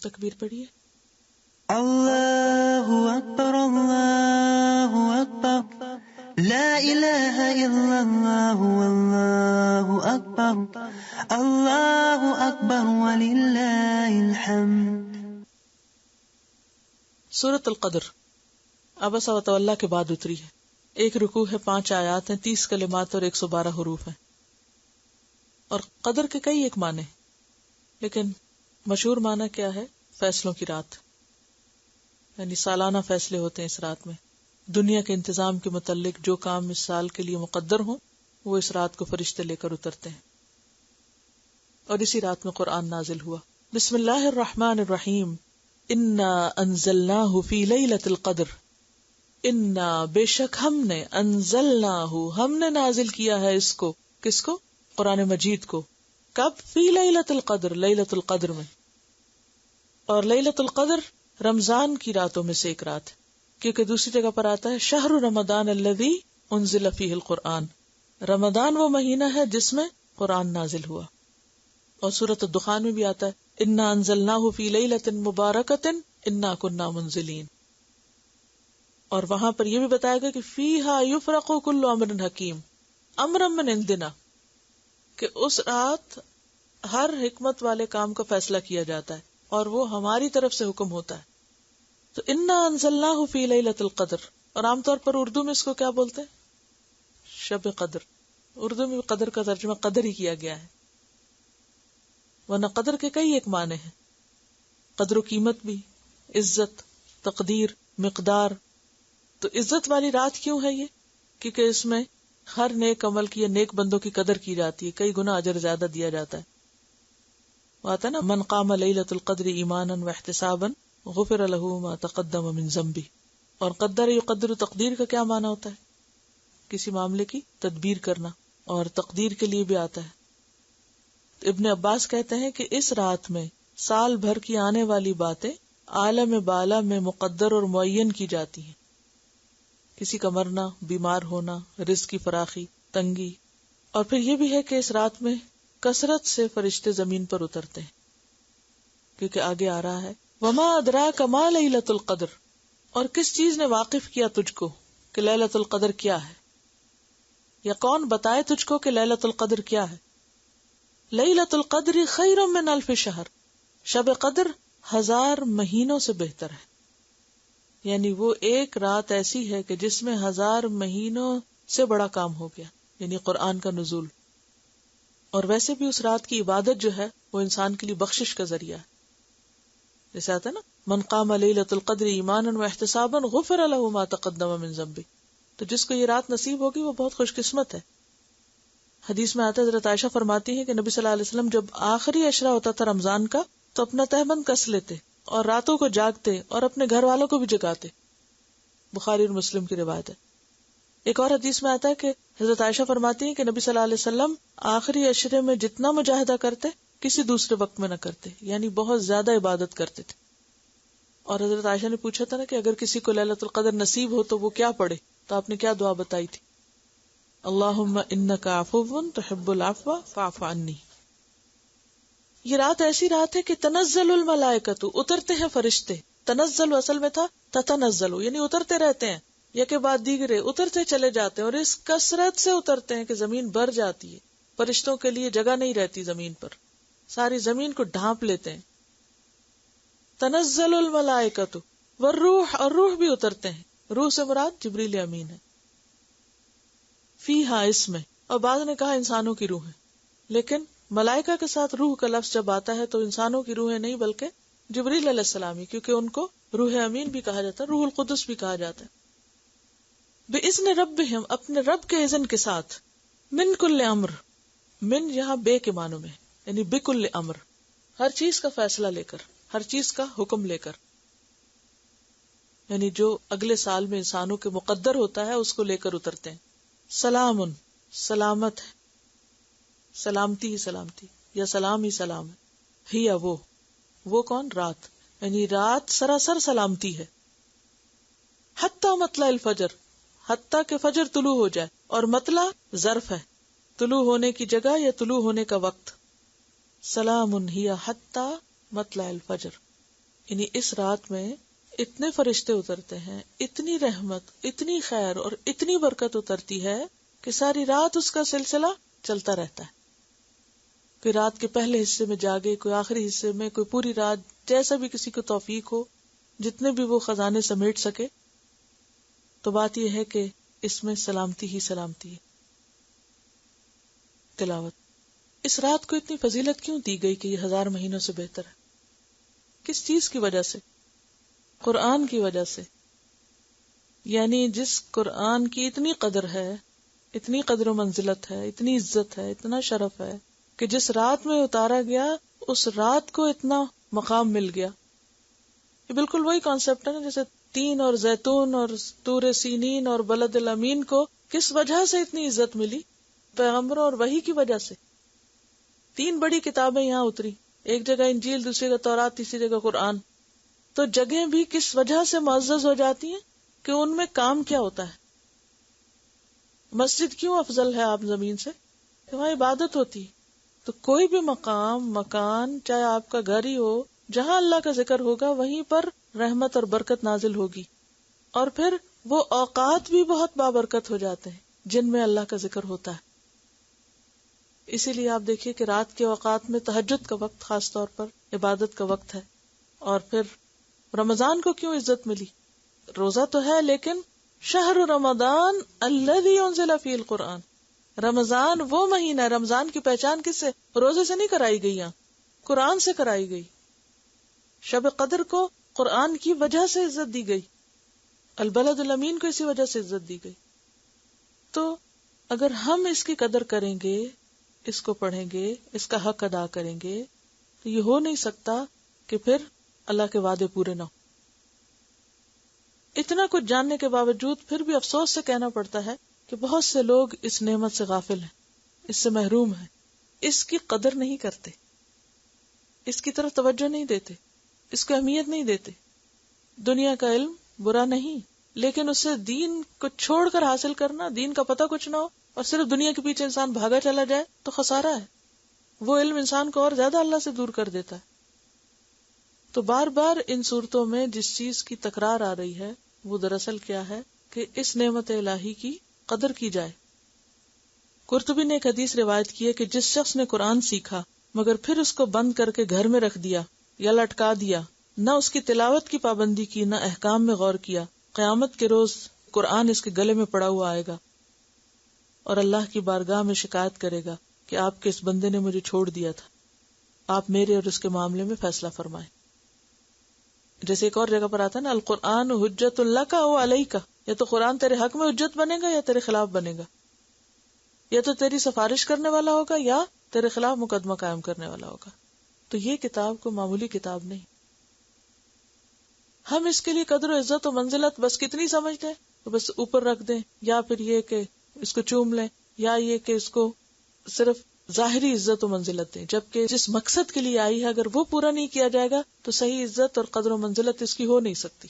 تکبیر پڑھیے. اللہ اکبر اللہ اکبر لا الہ الا اللہ واللہ اکبر وللہ الحمد. سورۃ القدر عبس وتولی کے بعد اتری ہے. ایک رکوع ہے، 5 آیات ہیں، 30 کلمات اور 112 حروف ہیں. اور قدر کے کئی ایک معنی، لیکن مشہور معنی کیا ہے؟ فیصلوں کی رات، یعنی سالانہ فیصلے ہوتے ہیں اس رات میں. دنیا کے انتظام کے متعلق جو کام اس سال کے لیے مقدر ہوں وہ اس رات کو فرشتے لے کر اترتے ہیں. اور اسی رات میں قرآن نازل ہوا. بسم اللہ الرحمن الرحیم. انا انزلناہ فی لیلۃ القدر. انا بے شک ہم نے، انزلناہ ہم نے نازل کیا ہے اس کو. کس کو؟ قرآن مجید کو. کب؟ فی لیلۃ القدر، لیلۃ القدر میں. اور لیلۃ القدر رمضان کی راتوں میں سے ایک رات ہے، کیونکہ دوسری جگہ پر آتا ہے شہر رمضان الذی انزل فیہ القرآن. رمضان وہ مہینہ ہے جس میں قرآن نازل ہوا. اور سورۃ الدخان میں بھی آتا ہے انا انزلناہ فی لیلۃ مبارکۃ انا کنا منزلین. اور وہاں پر یہ بھی بتایا گیا کہ فیہا یفرق کل امر حکیم امرا من عندنا، کہ اس رات ہر حکمت والے کام کا فیصلہ کیا جاتا ہے اور وہ ہماری طرف سے حکم ہوتا ہے. تو انا انزلناہ فی لیلۃ القدر. اور عام طور پر اردو میں اس کو کیا بولتے ہیں؟ شب قدر. اردو میں قدر کا ترجمہ قدر ہی کیا گیا ہے، ورنہ قدر کے کئی ایک معنی ہیں. قدر و قیمت بھی، عزت، تقدیر، مقدار. تو عزت والی رات کیوں ہے یہ؟ کیونکہ اس میں ہر نیک عمل کی یا نیک بندوں کی قدر کی جاتی ہے، کئی گنا اجر زیادہ دیا جاتا ہے. وہ آتا ہے نا من قام لیلۃ القدر ایمانا واحتسابا غفر له ما تقدم من ذنبه. اور قدر یقدر تقدیر کا کیا معنی ہوتا ہے؟ کسی معاملے کی تدبیر کرنا، اور تقدیر کے لیے بھی آتا ہے. ابن عباس کہتے ہیں کہ اس رات میں سال بھر کی آنے والی باتیں عالم بالا میں مقدر اور معین کی جاتی ہیں. کسی کا مرنا، بیمار ہونا، رزق کی فراخی، تنگی. اور پھر یہ بھی ہے کہ اس رات میں کثرت سے فرشتے زمین پر اترتے ہیں، کیونکہ آگے آ رہا ہے وما ادراک ما لیلۃ القدر. اور کس چیز نے واقف کیا تجھ کو کہ لیلۃ القدر کیا ہے، یا کون بتائے تجھ کو کہ لیلۃ القدر کیا ہے. لیلۃ القدر خیر من الف شہر. شب قدر 1000 مہینوں سے بہتر ہے. یعنی وہ ایک رات ایسی ہے کہ جس میں 1000 مہینوں سے بڑا کام ہو گیا، یعنی قرآن کا نزول. اور ویسے بھی اس رات کی عبادت جو ہے وہ انسان کے لیے بخشش کا ذریعہ ہے. جیسے آتا ہے نا من قام لیلۃ القدر ایمانا واحتسابا غفر له ما تقدم من ذنبه. تو جس کو یہ رات نصیب ہوگی وہ بہت خوش قسمت ہے. حدیث میں آتا ہے حضرت عائشہ فرماتی ہے کہ نبی صلی اللہ علیہ وسلم جب آخری عشرہ ہوتا تھا رمضان کا تو اپنا تہبند کس لیتے اور راتوں کو جاگتے اور اپنے گھر والوں کو بھی جگاتے. بخاری اور مسلم کی روایت ہے. ایک اور حدیث میں آتا ہے کہ حضرت عائشہ فرماتی ہیں کہ نبی صلی اللہ علیہ وسلم آخری عشرے میں جتنا مجاہدہ کرتے کسی دوسرے وقت میں نہ کرتے، یعنی بہت زیادہ عبادت کرتے تھے. اور حضرت عائشہ نے پوچھا تھا نا کہ اگر کسی کو لیلۃ القدر نصیب ہو تو وہ کیا پڑھے، تو آپ نے کیا دعا بتائی تھی؟ اللہم انک عفو تحب العفو فاعف عنی. یہ رات ایسی رات ہے کہ تنزل الملائکۃ، اترتے ہیں فرشتے. تنزل اصل میں تھا تتنزل، یعنی اترتے رہتے ہیں، یکے بعد دیگرے اترتے چلے جاتے ہیں، اور اس کثرت سے اترتے ہیں کہ زمین بھر جاتی ہے. فرشتوں کے لیے جگہ نہیں رہتی زمین پر، ساری زمین کو ڈھانپ لیتے ہیں. تنزل الملائکۃ والروح، اور روح بھی اترتے ہیں. روح سے مراد جبریل امین ہے. فیہا، اس میں. اور بعض نے کہا انسانوں کی روح ہے، لیکن ملائکہ کے ساتھ روح کا لفظ جب آتا ہے تو انسانوں کی روحیں نہیں بلکہ جبریل علیہ السلام ہی، کیونکہ ان کو روح امین بھی کہا جاتا ہے، روح القدس بھی کہا جاتا ہے. بِإِذْنِ رَبِّهِمْ، اپنے رب کے اذن کے ساتھ. من کل امر، من یہاں بے کے معنوں میں، یعنی بکل امر، ہر چیز کا فیصلہ لے کر، ہر چیز کا حکم لے کر. یعنی جو اگلے سال میں انسانوں کے مقدر ہوتا ہے اس کو لے کر اترتے ہیں. سلام، سلامت ہے، سلامتی ہی سلامتی، یا سلام ہی سلام ہے. ہی وہ کون؟ رات، یعنی رات سراسر سلامتی ہے. حتی مطلع الفجر، حتی کہ فجر طلوع ہو جائے. اور مطلع ظرف ہے، طلوع ہونے کی جگہ یا طلوع ہونے کا وقت. سلام ہی حتی مطلع الفجر. یعنی اس رات میں اتنے فرشتے اترتے ہیں، اتنی رحمت، اتنی خیر اور اتنی برکت اترتی ہے کہ ساری رات اس کا سلسلہ چلتا رہتا ہے. کوئی رات کے پہلے حصے میں جاگے، کوئی آخری حصے میں، کوئی پوری رات، جیسا بھی کسی کو توفیق ہو، جتنے بھی وہ خزانے سمیٹ سکے. تو بات یہ ہے کہ اس میں سلامتی ہی سلامتی ہے. تلاوت. اس رات کو اتنی فضیلت کیوں دی گئی کہ یہ 1000 مہینوں سے بہتر ہے؟ کس چیز کی وجہ سے؟ قرآن کی وجہ سے. یعنی جس قرآن کی اتنی قدر ہے، اتنی قدر و منزلت ہے، اتنی عزت ہے، اتنا شرف ہے کہ جس رات میں اتارا گیا اس رات کو اتنا مقام مل گیا. یہ بالکل وہی کانسیپٹ ہے نا، جیسے تین اور زیتون اور طور سینین اور بلد الامین کو کس وجہ سے اتنی عزت ملی؟ پیغمبروں اور وحی کی وجہ سے. 3 بڑی کتابیں یہاں اتری، ایک جگہ انجیل، دوسری جگہ تورات، تیسری جگہ قرآن. تو جگہیں بھی کس وجہ سے معزز ہو جاتی ہیں کہ ان میں کام کیا ہوتا ہے. مسجد کیوں افضل ہے آپ زمین سے؟ کہ وہاں عبادت ہوتی. تو کوئی بھی مقام، مکان، چاہے آپ کا گھر ہی ہو، جہاں اللہ کا ذکر ہوگا وہیں پر رحمت اور برکت نازل ہوگی. اور پھر وہ اوقات بھی بہت بابرکت ہو جاتے ہیں جن میں اللہ کا ذکر ہوتا ہے. اسی لیے آپ دیکھیے کہ رات کے اوقات میں تہجد کا وقت خاص طور پر عبادت کا وقت ہے. اور پھر رمضان کو کیوں عزت ملی؟ روزہ تو ہے لیکن شہر رمضان الذی انزل فیہ القرآن، رمضان وہ مہینہ ہے. رمضان کی پہچان کس سے؟ روزے سے نہیں کرائی گئی، یہاں قرآن سے کرائی گئی. شب قدر کو قرآن کی وجہ سے عزت دی گئی، البلد الامین کو اسی وجہ سے عزت دی گئی. تو اگر ہم اس کی قدر کریں گے، اس کو پڑھیں گے، اس کا حق ادا کریں گے، تو یہ ہو نہیں سکتا کہ پھر اللہ کے وعدے پورے نہ ہو. اتنا کچھ جاننے کے باوجود پھر بھی افسوس سے کہنا پڑتا ہے کہ بہت سے لوگ اس نعمت سے غافل ہیں، اس سے محروم ہیں، اس کی قدر نہیں کرتے، اس کی طرف توجہ نہیں دیتے، اس کو اہمیت نہیں دیتے. دنیا کا علم برا نہیں، لیکن اسے دین کو چھوڑ کر حاصل کرنا، دین کا پتہ کچھ نہ ہو اور صرف دنیا کے پیچھے انسان بھاگا چلا جائے تو خسارہ ہے. وہ علم انسان کو اور زیادہ اللہ سے دور کر دیتا ہے. تو بار بار ان صورتوں میں جس چیز کی تکرار آ رہی ہے وہ دراصل کیا ہے کہ اس نعمت الہی کی قدر کی جائے. قرطبی نے ایک حدیث روایت کی ہے کہ جس شخص نے قرآن سیکھا مگر پھر اس کو بند کر کے گھر میں رکھ دیا یا لٹکا دیا، نہ اس کی تلاوت کی پابندی کی، نہ احکام میں غور کیا، قیامت کے روز قرآن اس کے گلے میں پڑا ہوا آئے گا اور اللہ کی بارگاہ میں شکایت کرے گا کہ آپ کے اس بندے نے مجھے چھوڑ دیا تھا، آپ میرے اور اس کے معاملے میں فیصلہ فرمائیں. جیسے ایک اور جگہ پر آتا ہے نا، القرآن حجت لک او علیک، یا تو قرآن تیرے حق میں حجت بنے گا یا تیرے خلاف بنے گا، یا تو تیری سفارش کرنے والا ہوگا یا تیرے خلاف مقدمہ قائم کرنے والا ہوگا. تو یہ کتاب کو معمولی کتاب نہیں. ہم اس کے لیے قدر و عزت و منزلت بس کتنی سمجھتے ہیں تو بس اوپر رکھ دیں، یا پھر یہ کہ اس کو چوم لیں، یا یہ کہ اس کو صرف ظاہری عزت و منزلت دیں، جبکہ جس مقصد کے لیے آئی ہے اگر وہ پورا نہیں کیا جائے گا تو صحیح عزت اور قدر و منزلت اس کی ہو نہیں سکتی.